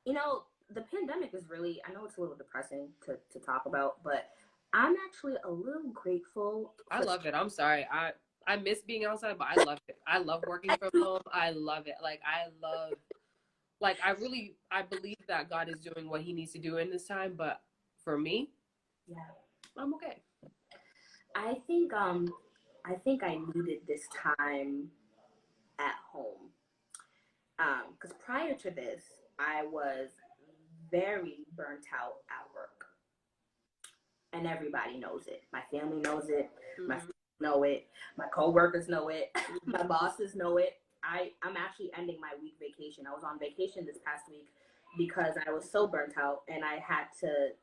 the pandemic is really, I know it's a little depressing to talk about, but I'm actually a little grateful I for. love it. I'm sorry. I miss being outside, but I love it. I love working from home. I love it. I believe that God is doing what he needs to do in this time, but for me, Yeah. I'm okay. I think I think I needed this time at home. Because prior to this, I was very burnt out at work, and everybody knows it. My family knows it. My Mm-hmm. friends know it. My coworkers know it. My Mm-hmm. bosses know it. I'm actually ending my week vacation. I was on vacation this past week because I was so burnt out, and I had to,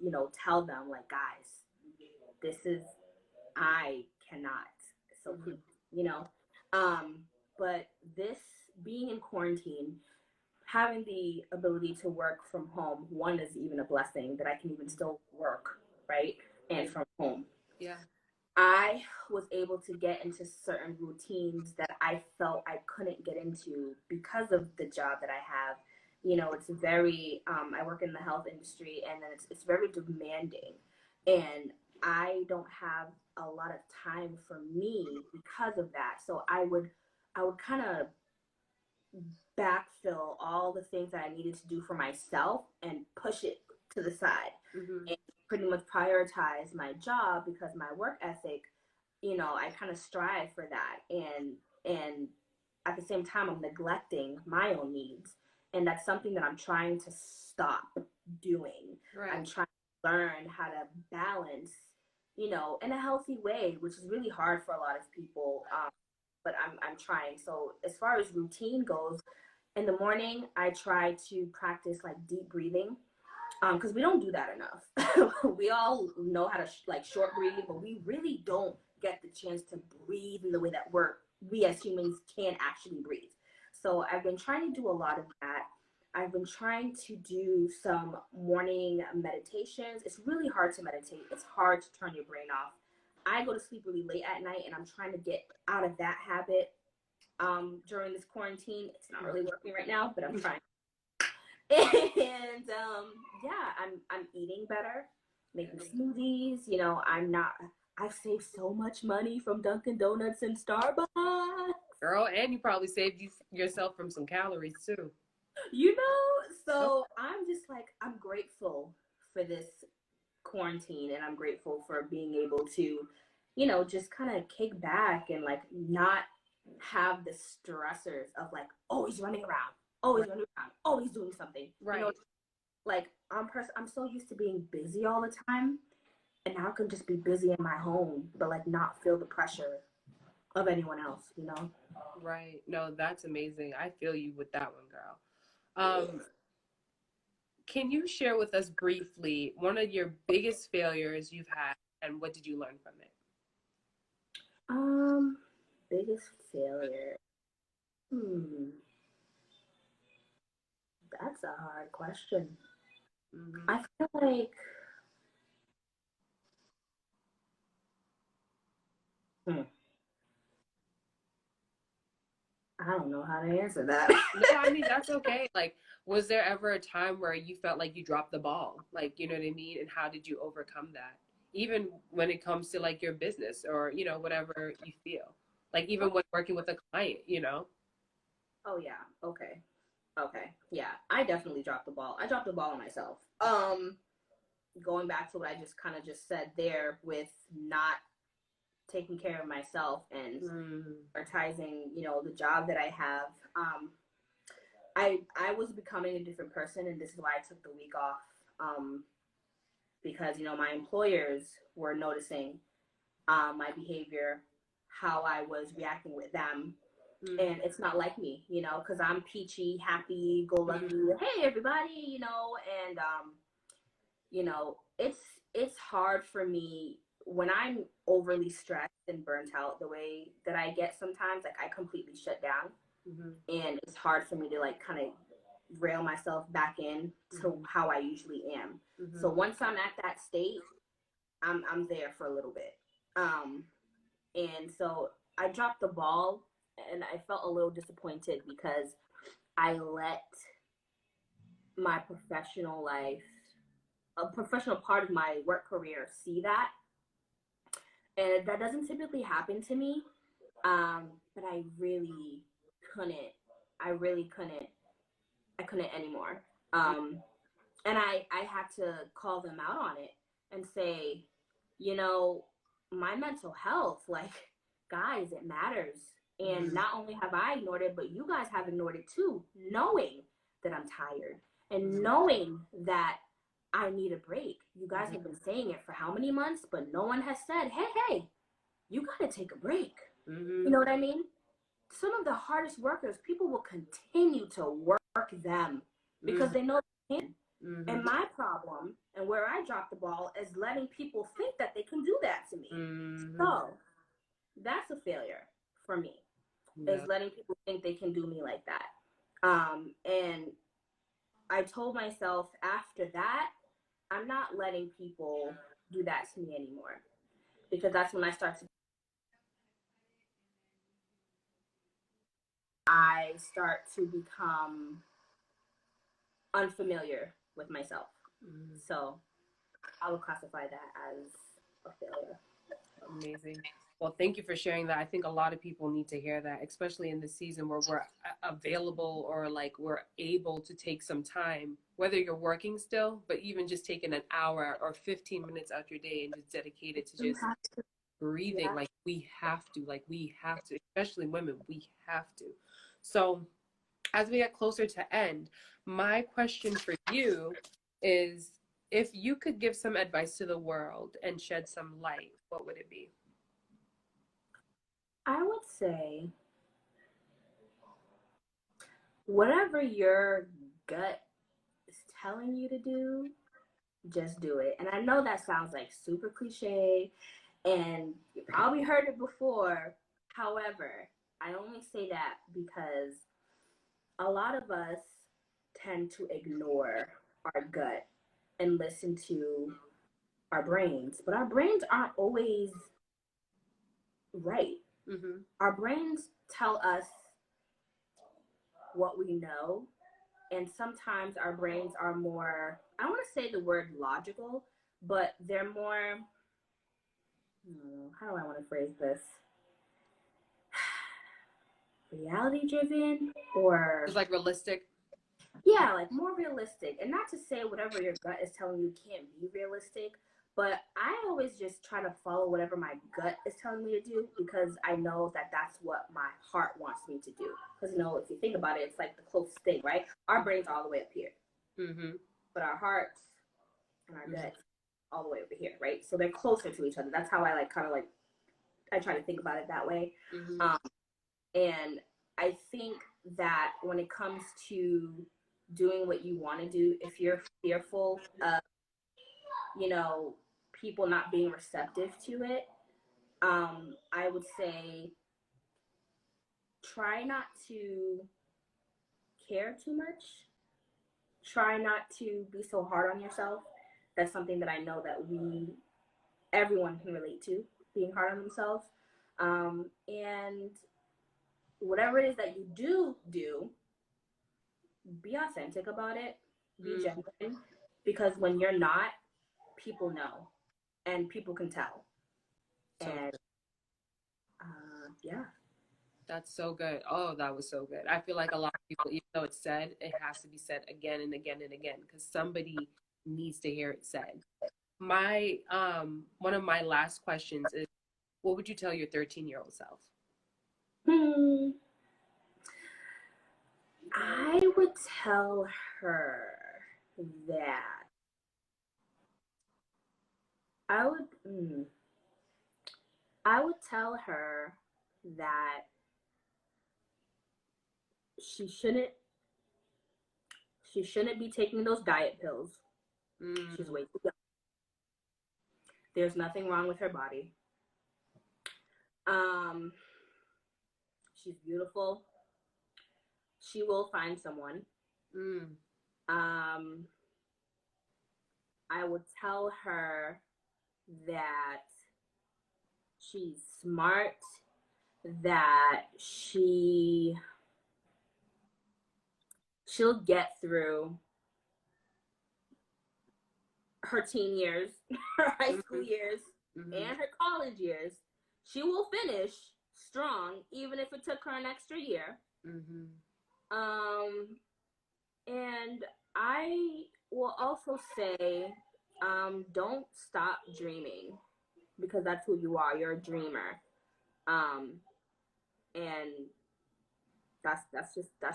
tell them like, guys, this is I cannot. So Mm-hmm. please, you know. Um, but this being in quarantine, having the ability to work from home, one is even a blessing that I can even still work, right? And Yeah. from home. Yeah. I was able to get into certain routines that I felt I couldn't get into because of the job that I have. It's very, I work in the health industry, and then it's very demanding. And I don't have a lot of time for me because of that. So I would kind of backfill all the things that I needed to do for myself and push it to the side Mm-hmm. and pretty much prioritize my job because my work ethic, I kind of strive for that, and at the same time I'm neglecting my own needs, and that's something that I'm trying to stop doing. I'm Right. trying to learn how to balance, in a healthy way, which is really hard for a lot of people. But I'm trying. So as far as routine goes, in the morning I try to practice like deep breathing, because we don't do that enough. We all know how to like short breathe, but we really don't get the chance to breathe in the way that we as humans can actually breathe. So I've been trying to do a lot of that. I've been trying to do some morning meditations. It's really hard to meditate. It's hard to turn your brain off. I go to sleep really late at night, and I'm trying to get out of that habit during this quarantine. It's not really working right now, but I'm trying. And yeah, I'm eating better, making smoothies. I'm not. I've saved so much money from Dunkin' Donuts and Starbucks. Girl, and you probably saved yourself from some calories too. You know, Oh, so I'm just like I'm grateful for this quarantine, and I'm grateful for being able to, just kind of kick back and like not have the stressors of like always running around, right. always running around, always doing something. Right. Like I'm so used to being busy all the time, and now I can just be busy in my home, but like not feel the pressure of anyone else. Right. No, that's amazing. I feel you with that one, girl. Yeah. Can you share with us briefly one of your biggest failures you've had and what did you learn from it? Um, biggest failure. Hmm, that's a hard question. Mm-hmm. I feel like hmm, I don't know how to answer that. No, I mean, that's okay. Like, was there ever a time where you felt like you dropped the ball? Like, you know what I mean? And how did you overcome that? Even when it comes to like your business or, whatever you feel. Like, even when working with a client? Oh yeah. Okay. Okay. Yeah. I definitely dropped the ball. I dropped the ball on myself. Going back to what I just kind of just said there with not taking care of myself and Mm, prioritizing, the job that I have. I was becoming a different person, and this is why I took the week off. Because my employers were noticing my behavior, how I was reacting with them, And it's not like me, you know, because I'm peachy, happy, go lucky, hey everybody, you know, and you know, it's hard for me when I'm overly stressed and burnt out the way that I get sometimes. Like I completely shut down, and it's hard for me to like kind of rail myself back in to how I usually am. So once I'm at that state, I'm there for a little bit. And so I dropped the ball, and I felt a little disappointed because I let my professional life, a professional part of my work career, see that. And that doesn't typically happen to me. But I really couldn't. I really couldn't. I couldn't anymore. And I had to call them out on it and say, you know, my mental health, like, guys, it matters. And not only have I ignored it, but you guys have ignored it too, knowing that I'm tired and knowing that I need a break. You guys have been saying it for how many months, but no one has said, hey, you got to take a break. You know what I mean? Some of the hardest workers, people will continue to work them because they know they can. And my problem and where I drop the ball is letting people think that they can do that to me. So that's a failure for me, is letting people think they can do me like that. And I told myself after that, I'm not letting people do that to me anymore, because that's when I start to become unfamiliar with myself. So I would classify that as a failure. Amazing. Well, thank you for sharing that. I think a lot of people need to hear that, especially in the season where we're available or like we're able to take some time, whether you're working still, but even just taking an hour or 15 minutes out your day and just dedicate it to just breathing. Yeah. Like we have to, especially women, we have to. So as we get closer to end, my question for you is, if you could give some advice to the world and shed some light, what would it be? I would say whatever your gut is telling you to do, just do it. And I know that sounds like super cliche and you probably heard it before. However, I only say that because a lot of us tend to ignore our gut and listen to our brains, but our brains aren't always right. Our brains tell us what we know, and sometimes our brains are more, I don't want to say the word logical, but they're more, how do I want to phrase this? Reality driven, or It's like realistic. yeah, like more realistic. And not to say whatever your gut is telling you can't be realistic, but I always just try to follow whatever my gut is telling me to do, because I know that that's what my heart wants me to do. Because, you know, if you think about it, it's like the closest thing, right? Our brains are all the way up here, but our hearts and our guts all the way over here, right? So they're closer to each other. That's how I like kind of like, I try to think about it that way. And I think that when it comes to doing what you want to do, if you're fearful of, you know, people not being receptive to it, I would say try not to care too much. Try not to be so hard on yourself. That's something that I know that everyone can relate to, being hard on themselves. And whatever it is that you do, be authentic about it, be genuine, because when you're not, people know and people can tell. So, And yeah. that's so good. Oh, that was so good. I feel like a lot of people, even though it's said, it has to be said again and again and again because somebody needs to hear it said. My one of my last questions is, what would you tell your 13-year-old self? I would tell her that I would I would tell her that she shouldn't be taking those diet pills. She's way too young. There's nothing wrong with her body. She's beautiful. She will find someone. I would tell her that she's smart, that she'll get through her teen years, her high school years, and her college years. She will finish strong, even if it took her an extra year. And I will also say, don't stop dreaming, because that's who you are. You're a dreamer. And that's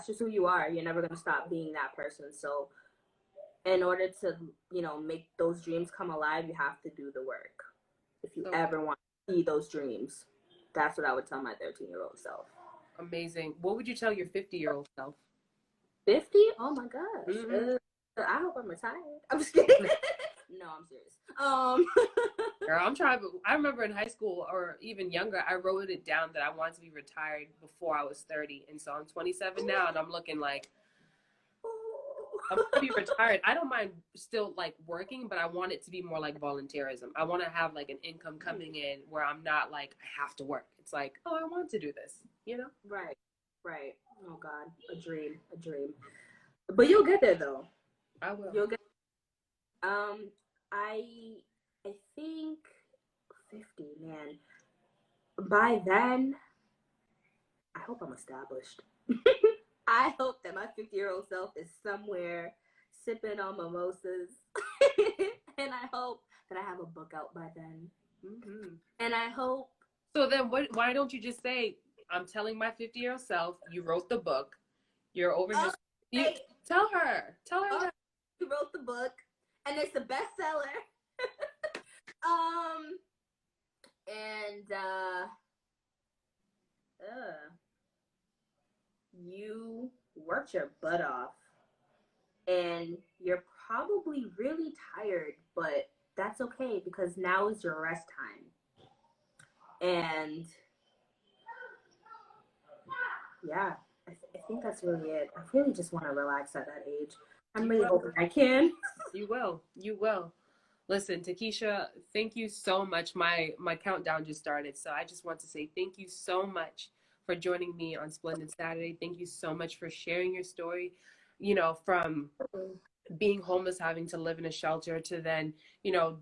just who you are. You're never gonna stop being that person. So in order to, make those dreams come alive, you have to do the work. If you ever want to see those dreams, that's what I would tell my 13-year-old self. Amazing. What would you tell your 50-year-old self? 50? Oh my gosh. I hope I'm retired. I'm just kidding. No, I'm serious. Girl, I'm trying. I remember in high school or even younger, I wrote it down that I wanted to be retired before I was 30. And so I'm 27 now, and I'm looking like I'm going to be retired. I don't mind still like working, but I want it to be more like volunteerism. I want to have like an income coming in where I'm not like, I have to work. It's like, oh, I want to do this, Right. Oh God, a dream. But you'll get there though. I will. You'll get. I think 50, man. By then, I hope I'm established. I hope that my 50-year-old self is somewhere sipping on mimosas. And I hope that I have a book out by then. And I hope. So then why don't you just say, I'm telling my 50-year-old self, you wrote the book. You're over here. Tell her that. You wrote the book, and it's a bestseller. You worked your butt off, and you're probably really tired, but that's okay, because now is your rest time. And yeah, I think that's really it. I really just want to relax at that age. I'm really hoping I can. You will. Listen, Takeesha, thank you so much. My countdown just started, so I just want to say thank you so much for joining me on Splendid Saturday. Thank you so much for sharing your story, from being homeless, having to live in a shelter, to then,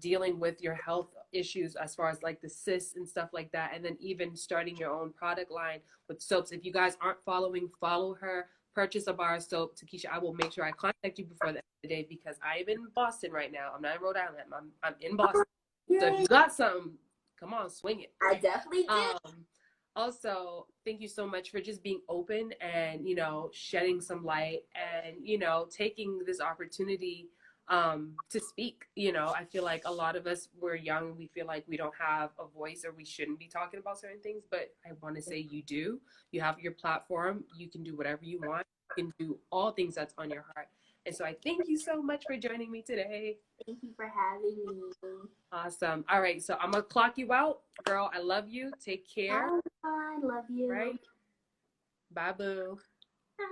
dealing with your health issues as far as like the cysts and stuff like that. And then even starting your own product line with soaps. If you guys aren't following, follow her. Purchase a bar of soap. Takeesha, I will make sure I contact you before the end of the day, because I'm in Boston right now. I'm not in Rhode Island. I'm in Boston. So if you got something, come on, swing it. I definitely do. Also, thank you so much for just being open and, shedding some light and, taking this opportunity to speak. I feel like a lot of us, we're young, we feel like we don't have a voice, or we shouldn't be talking about certain things, but I want to say you do. You have your platform. You can do whatever you want. You can do all things that's on your heart. And so I thank you so much for joining me today. Thank you for having me. Awesome. All right. So I'm going to clock you out. Girl, I love you. Take care. I love you. Right? Bye, boo. Bye.